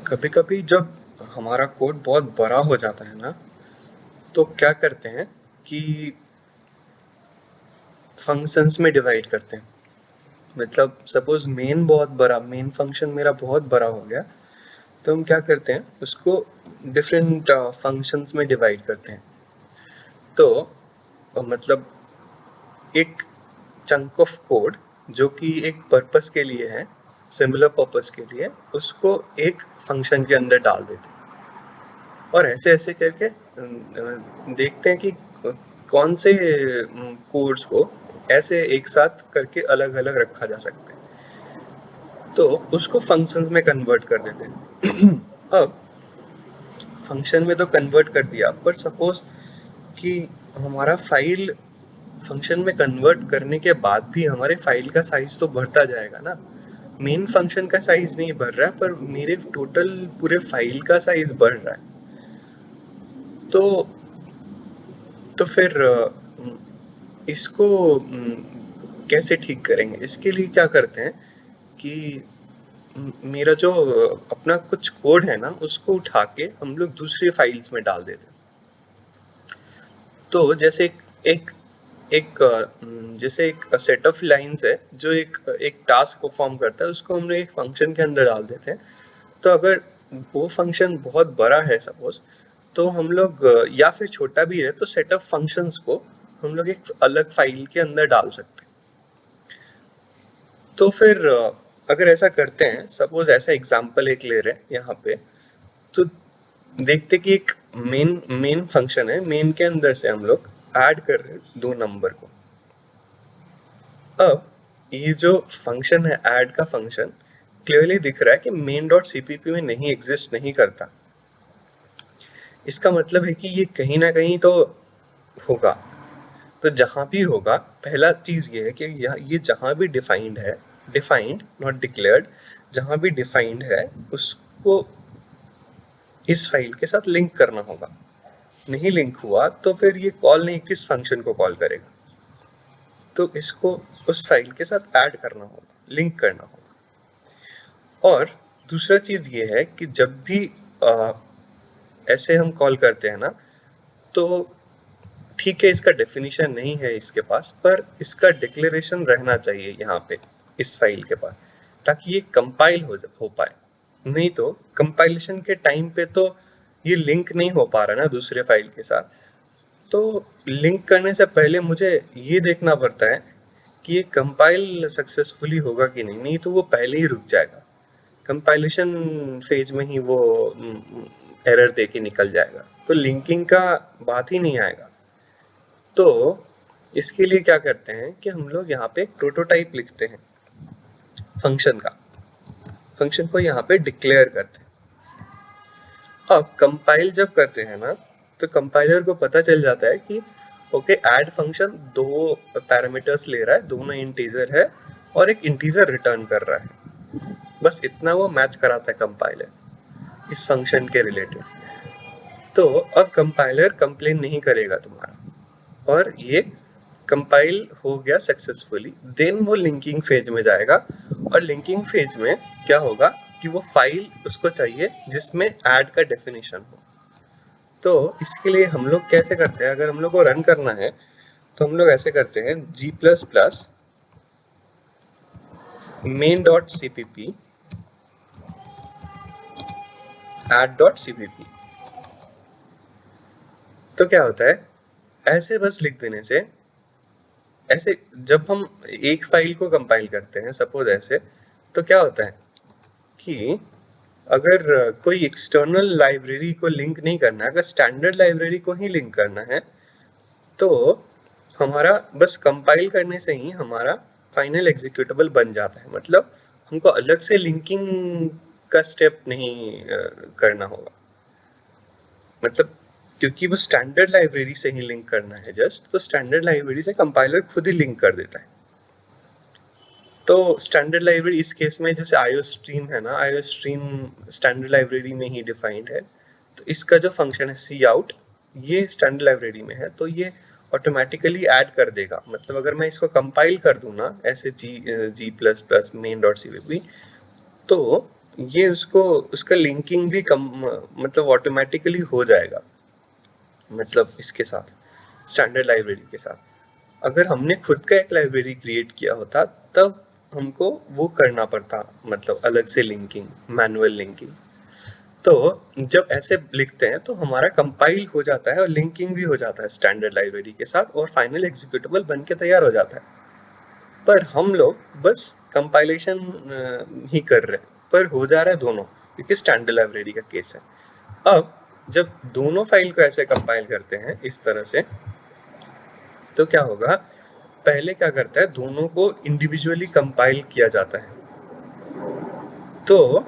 कभी कभी जब हमारा कोड बहुत बड़ा हो जाता है ना, तो क्या करते हैं कि फंक्शंस में डिवाइड करते हैं। मतलब सपोज मेन फंक्शन मेरा बहुत बड़ा हो गया, तो हम क्या करते हैं, उसको डिफरेंट फंक्शंस में डिवाइड करते हैं। तो मतलब एक चंक ऑफ कोड जो कि एक पर्पस के लिए है, सिमिलर पर्पस के लिए, उसको एक फंक्शन के अंदर डाल देते हैं और ऐसे ऐसे करके देखते हैं कि कौन से कोड्स को ऐसे एक साथ करके अलग अलग रखा जा सकता है, तो उसको फंक्शंस में कन्वर्ट कर देते हैं। अब फंक्शन में तो कन्वर्ट कर दिया, पर सपोज कि हमारा फाइल फंक्शन में कन्वर्ट करने के बाद भी हमारे फाइल का साइज तो बढ़ता जाएगा ना। मेन फंक्शन का साइज नहीं बढ़ रहा है, पर मेरे टोटल पूरे फाइल का साइज बढ़ रहा है। तो फिर इसको कैसे ठीक करेंगे? इसके लिए क्या करते हैं कि मेरा जो अपना कुछ कोड है ना, उसको उठा के हम लोग दूसरी फाइल्स में डाल देते हैं। तो जैसे एक एक जैसे एक सेट ऑफ लाइंस है जो एक एक टास्क परफॉर्म करता है, उसको हम लोग एक फंक्शन के अंदर डाल देते हैं। तो अगर वो फंक्शन बहुत बड़ा है सपोज, तो हम लोग या फिर छोटा भी है, तो सेट ऑफ फंक्शंस को हम लोग एक अलग फाइल के अंदर डाल सकते हैं। तो फिर अगर ऐसा करते हैं, सपोज ऐसा एग्जांपल एक ले रहे हैं यहाँ पे, तो देखते कि एक मेन फंक्शन है, मेन के अंदर से हम लोग ऐड कर रहे हैं दो नंबर को। अब ये जो फंक्शन है, ऐड का फंक्शन, क्लियरली दिख रहा है कि मेन डॉट सीपीपी में नहीं एग्जिस्ट नहीं करता। इसका मतलब है कि ये कहीं ना कहीं तो होगा। तो जहां भी होगा, पहला चीज ये है कि ये जहां भी डिफाइंड है, डिफाइंड नॉट डिक्लेयर्ड, जहां भी डिफाइंड है उसको इस फाइल के साथ लिंक करना होगा। नहीं लिंक हुआ तो फिर ये कॉल नहीं, किस फंक्शन को कॉल करेगा? तो इसको उस फाइल के साथ ऐड करना होगा, लिंक करना होगा। और दूसरा चीज ये है कि जब भी ऐसे हम कॉल करते हैं ना, तो ठीक है, इसका डेफिनेशन नहीं है इसके पास, पर इसका डिक्लेरेशन रहना चाहिए यहाँ पे इस फाइल के पास, ताकि ये कंपाइल हो पाए। नहीं तो कंपाइलेशन के टाइम पे तो ये लिंक नहीं हो पा रहा ना दूसरे फाइल के साथ। तो लिंक करने से पहले मुझे ये देखना पड़ता है कि ये कंपाइल सक्सेसफुली होगा कि नहीं, नहीं तो वो पहले ही रुक जाएगा। कंपाइलेशन फेज में ही वो एरर दे के निकल जाएगा, तो लिंकिंग का बात ही नहीं आएगा। तो इसके लिए क्या करते हैं कि हम लोग यहाँ पे एक प्रोटोटाइप लिखते हैं फंक्शन का, फंक्शन को यहाँ पे डिक्लेयर करते हैं। अब कंपाइल जब करते हैं ना, तो कंपाइलर को पता चल जाता है कि ओके, ऐड फंक्शन दो पैरामीटर्स ले रहा है, दोनों इंटीजर है और एक इंटीजर रिटर्न कर रहा है। बस इतना वो मैच कराता है कंपाइलर इस फंक्शन के रिलेटेड। तो अब कंपाइलर कंप्लेन नहीं करेगा तुम्हारा, और ये कंपाइल हो गया सक्सेसफुली। देन वो लिंकिंग फेज में जाएगा, और लिंकिंग फेज में क्या होगा कि वो फाइल उसको चाहिए जिसमें ऐड का डेफिनेशन हो। तो इसके लिए हम लोग कैसे करते हैं, अगर हम लोग को रन करना है तो हम लोग ऐसे करते हैं g++ main.cpp add.cpp। तो क्या होता है, ऐसे बस लिख देने से, ऐसे जब हम एक फाइल को कंपाइल करते हैं सपोज ऐसे, तो क्या होता है कि अगर कोई एक्सटर्नल लाइब्रेरी को लिंक नहीं करना है, अगर स्टैंडर्ड लाइब्रेरी को ही लिंक करना है, तो हमारा बस कंपाइल करने से ही हमारा फाइनल एग्जीक्यूटेबल बन जाता है। मतलब हमको अलग से लिंकिंग का स्टेप नहीं करना होगा। मतलब क्योंकि वो स्टैंडर्ड लाइब्रेरी से ही लिंक करना है जस्ट, तो स्टैंडर्ड लाइब्रेरी से कंपाइलर खुद ही लिंक कर देता है। तो स्टैंडर्ड लाइब्रेरी इस केस में जैसे आईओस्ट्रीम है ना, आईओस्ट्रीम स्टैंडर्ड लाइब्रेरी में ही डिफाइंड है। तो इसका जो फंक्शन है सी आउट, ये स्टैंडर्ड लाइब्रेरी में है, तो ये ऑटोमेटिकली ऐड कर देगा। मतलब अगर मैं इसको कंपाइल कर दूं ना ऐसे जी++ main.cpp, तो ये उसको उसका लिंकिंग भी कम मतलब ऑटोमेटिकली हो जाएगा, मतलब इसके साथ स्टैंडर्ड लाइब्रेरी के साथ। अगर हमने खुद का एक लाइब्रेरी क्रिएट किया होता तब हमको वो करना पड़ता, मतलब अलग से लिंकिंग, मैनुअल लिंकिंग। तो जब ऐसे लिखते हैं तो हमारा कंपाइल हो जाता है और लिंकिंग भी हो जाता है स्टैंडर्ड लाइब्रेरी के साथ और फाइनल एग्जीक्यूटेबल बन के तैयार हो जाता है। पर हम लोग बस कंपाइलेशन ही कर रहे हैं, पर हो जा रहा है दोनों, क्योंकि स्टैंडर्ड लाइब्रेरी का केस है। अब जब दोनों फाइल को ऐसे कंपाइल करते हैं इस तरह से, तो क्या होगा, पहले क्या करता है, दोनों को इंडिविजुअली कंपाइल किया जाता है। तो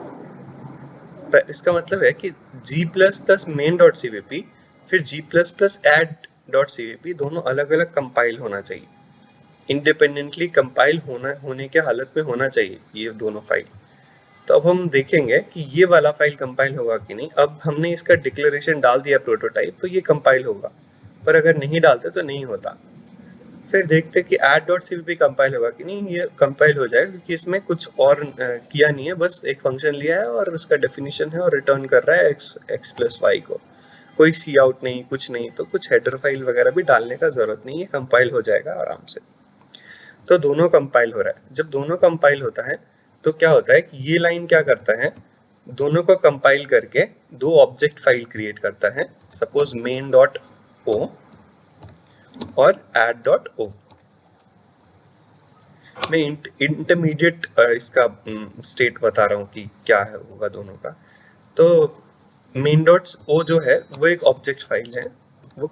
इसका मतलब है कि g++ फिर g++add.cpp दोनों अलग अलग कंपाइल होना चाहिए, इंडिपेंडेंटली कंपाइल होने के हालत में होना चाहिए ये दोनों फाइल। तो अब हम देखेंगे कि ये वाला फाइल कंपाइल होगा कि नहीं। अब हमने इसका डिक्लेरेशन डाल दिया प्रोटोटाइप, तो ये कंपाइल होगा, पर अगर नहीं डालते तो नहीं होता। फिर देखते कि add.cpp कंपाइल होगा कि नहीं। ये कंपाइल हो जाएगा क्योंकि इसमें कुछ और किया नहीं है, बस एक फंक्शन लिया है और उसका डेफिनेशन है और रिटर्न कर रहा है x+y को। कोई सी आउट नहीं, कुछ नहीं, तो कुछ हेडर फाइल वगैरह भी डालने का जरूरत नहीं है, कंपाइल हो जाएगा आराम से। तो दोनों कंपाइल हो रहा है। जब दोनों कंपाइल होता है तो क्या होता है कि ये लाइन क्या करता है, दोनों को कंपाइल करके दो ऑब्जेक्ट फाइल क्रिएट करता है, सपोज main.o और add.o। मैं इंटरमीडिएट इसका स्टेट बता रहा हूँ कि क्या है होगा दोनों का। तो main.o जो है वो एक ऑब्जेक्ट फाइल है। वो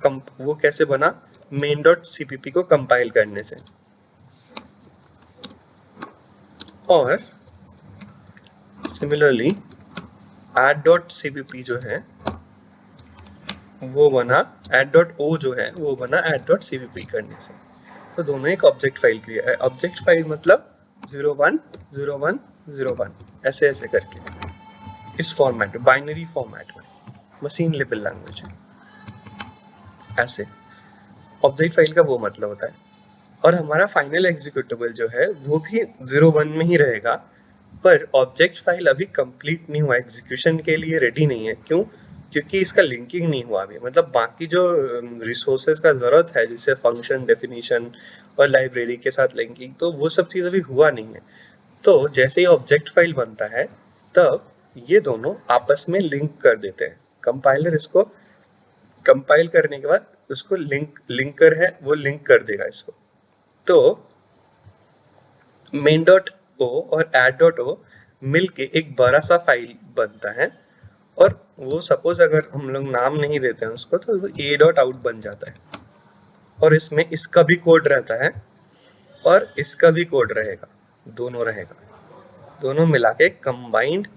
कैसे बना, main.cpp को कंपाइल करने से। और सिमिलरली add.cpp जो है वो बना, add.o जो है वो बना add.cpp करने से। तो दोनों एक ऑब्जेक्ट फाइल क्रिएट है। ऑब्जेक्ट फाइल मतलब 01 01 01 ऐसे ऐसे करके, इस फॉर्मेट में, बाइनरी फॉर्मेट में, मशीन लेवल लैंग्वेज ऐसे ऑब्जेक्ट फाइल का वो मतलब होता है। और हमारा फाइनल एग्जीक्यूटेबल जो है वो भी 01 में ही रहेगा, पर ऑब्जेक्ट फाइल अभी कंप्लीट नहीं हुआ, एग्जीक्यूशन के लिए रेडी नहीं है। क्यों? क्योंकि इसका लिंकिंग नहीं हुआ अभी, मतलब बाकी जो रिसोर्सेज का जरूरत है, जैसे फंक्शन डेफिनेशन और लाइब्रेरी के साथ लिंकिंग, तो वो सब चीज़ अभी हुआ नहीं है। तो जैसे ही ऑब्जेक्ट फाइल बनता है तब ये दोनों आपस में लिंक कर देते हैं। कंपाइलर इसको कंपाइल करने के बाद उसको लिंकर है वो लिंक कर देगा इसको। तो main.o और add.o मिलके एक बड़ा सा फाइल बनता है, और वो सपोज अगर हम लोग नाम नहीं देते हैं उसको तो a.out बन जाता है। और इसमें इसका भी कोड रहता है और इसका भी कोड रहेगा, दोनों रहेगा, दोनों मिला के कंबाइंड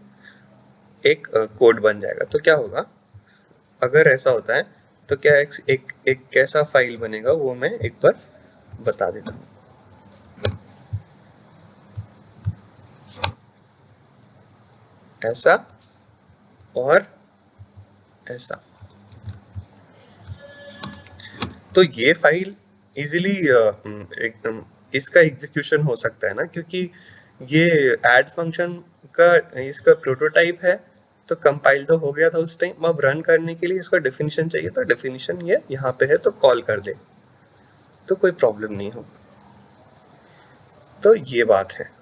एक कोड बन जाएगा। तो क्या होगा, अगर ऐसा होता है तो क्या एक कैसा फाइल बनेगा वो मैं एक बार बता देता हूँ। ऐसा और ऐसा। तो ये फाइल इजीली एकदम इसका एग्जीक्यूशन हो सकता है ना, क्योंकि ये ऐड फंक्शन का इसका प्रोटोटाइप है। तो कंपाइल तो हो गया था उस टाइम, अब रन करने के लिए इसका डेफिनेशन चाहिए, तो डेफिनेशन ये यहाँ पे है तो कॉल कर दे, तो कोई प्रॉब्लम नहीं हो। तो ये बात है।